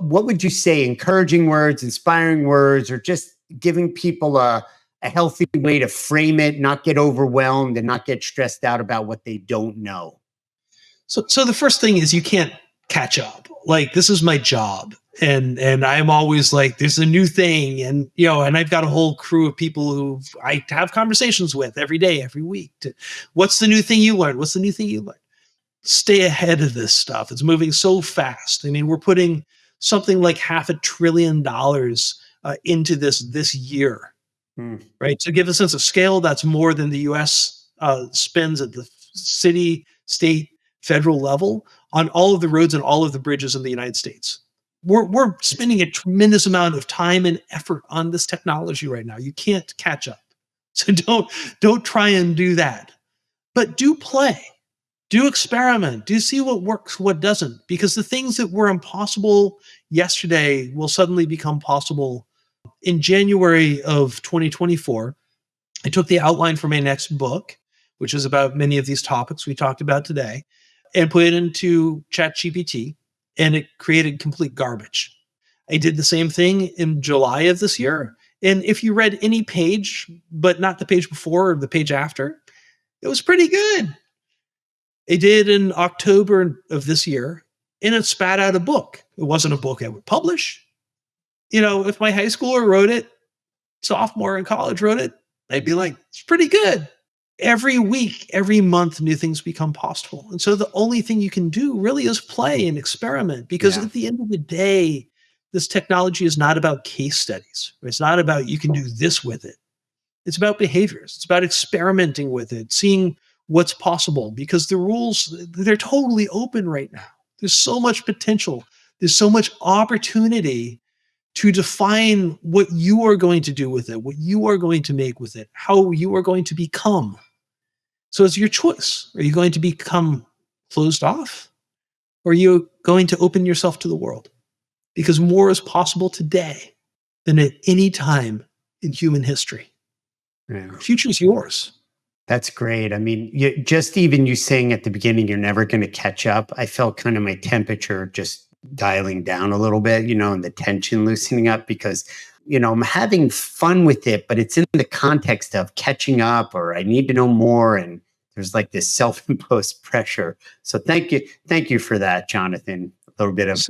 what would you say? Encouraging words, inspiring words, or just giving people a healthy way to frame it, not get overwhelmed and not get stressed out about what they don't know? So the first thing is you can't catch up. Like, this is my job. And I'm always like, there's a new thing. And, and I've got a whole crew of people who I have conversations with every day, every week. What's the new thing you learned? What's the new thing you learned? Stay ahead of this stuff. It's moving so fast. I mean, we're putting something like $500 billion into this year, right? To give a sense of scale, that's more than the US spends at the city, state, federal level on all of the roads and all of the bridges in the United States. We're spending a tremendous amount of time and effort on this technology right now. You can't catch up. So don't try and do that. But do play. Do experiment. Do see what works, what doesn't. Because the things that were impossible yesterday will suddenly become possible. In January of 2024, I took the outline for my next book, which is about many of these topics we talked about today, and put it into ChatGPT, and it created complete garbage. I did the same thing in July of this year. And if you read any page, but not the page before or the page after, it was pretty good. I did in October of this year, and it spat out a book. It wasn't a book I would publish. If my high schooler wrote it, sophomore in college wrote it, I'd be like, it's pretty good. Every week, every month, new things become possible. And so the only thing you can do really is play and experiment, because at the end of the day, this technology is not about case studies. It's not about you can do this with it. It's about behaviors. It's about experimenting with it, seeing what's possible, because the rules, they're totally open right now. There's so much potential. There's so much opportunity to define what you are going to do with it, what you are going to make with it, how you are going to become. So it's your choice. Are you going to become closed off? Or are you going to open yourself to the world? Because more is possible today than at any time in human history. Yeah. The future is yours. That's great. I mean, you saying at the beginning, you're never going to catch up. I felt kind of my temperature just dialing down a little bit, and the tension loosening up, because, I'm having fun with it, but it's in the context of catching up, or I need to know more. And there's like this self-imposed pressure. So thank you for that, Jonathan. A little bit of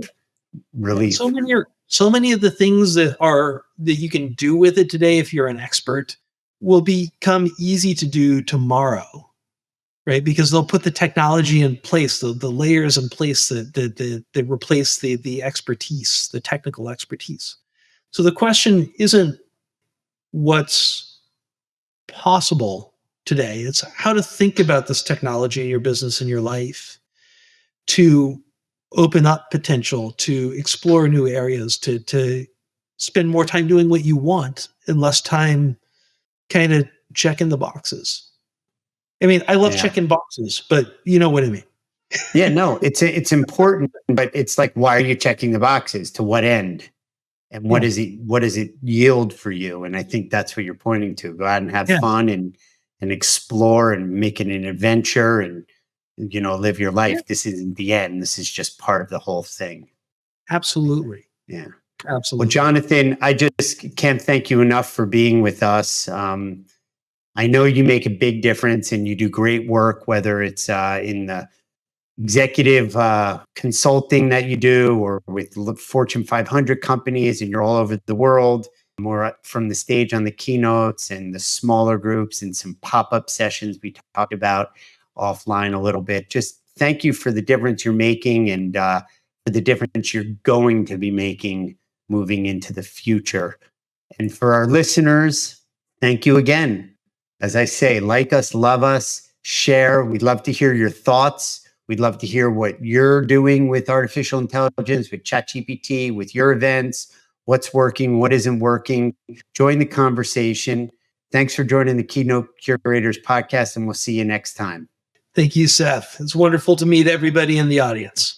relief. So many of the things that you can do with it today, if you're an expert, will become easy to do tomorrow, right? Because they'll put the technology in place, the layers in place that replace the expertise, the technical expertise. So the question isn't what's possible today. It's how to think about this technology in your business and your life, to open up potential, to explore new areas, to spend more time doing what you want and less time kind of checking the boxes. I mean, I love checking boxes, but you know what I mean. Yeah, no, it's important, but it's like, why are you checking the boxes? To what end? And what does it yield for you? And I think that's what you're pointing to. Go out and have fun and explore and make it an adventure and, live your life. This isn't the end. This is just part of the whole thing. Absolutely. Yeah. Absolutely. Well, Jonathan, I just can't thank you enough for being with us. I know you make a big difference and you do great work, whether it's in the executive consulting that you do, or with Fortune 500 companies, and you're all over the world, more from the stage on the keynotes and the smaller groups and some pop-up sessions we talked about offline a little bit. Just thank you for the difference you're making, and for the difference you're going to be making moving into the future. And for our listeners, thank you again. As I say, like us, love us, share. We'd love to hear your thoughts. We'd love to hear what you're doing with artificial intelligence, with ChatGPT, with your events, what's working, what isn't working. Join the conversation. Thanks for joining the Keynote Curators podcast, and we'll see you next time. Thank you, Seth. It's wonderful to meet everybody in the audience.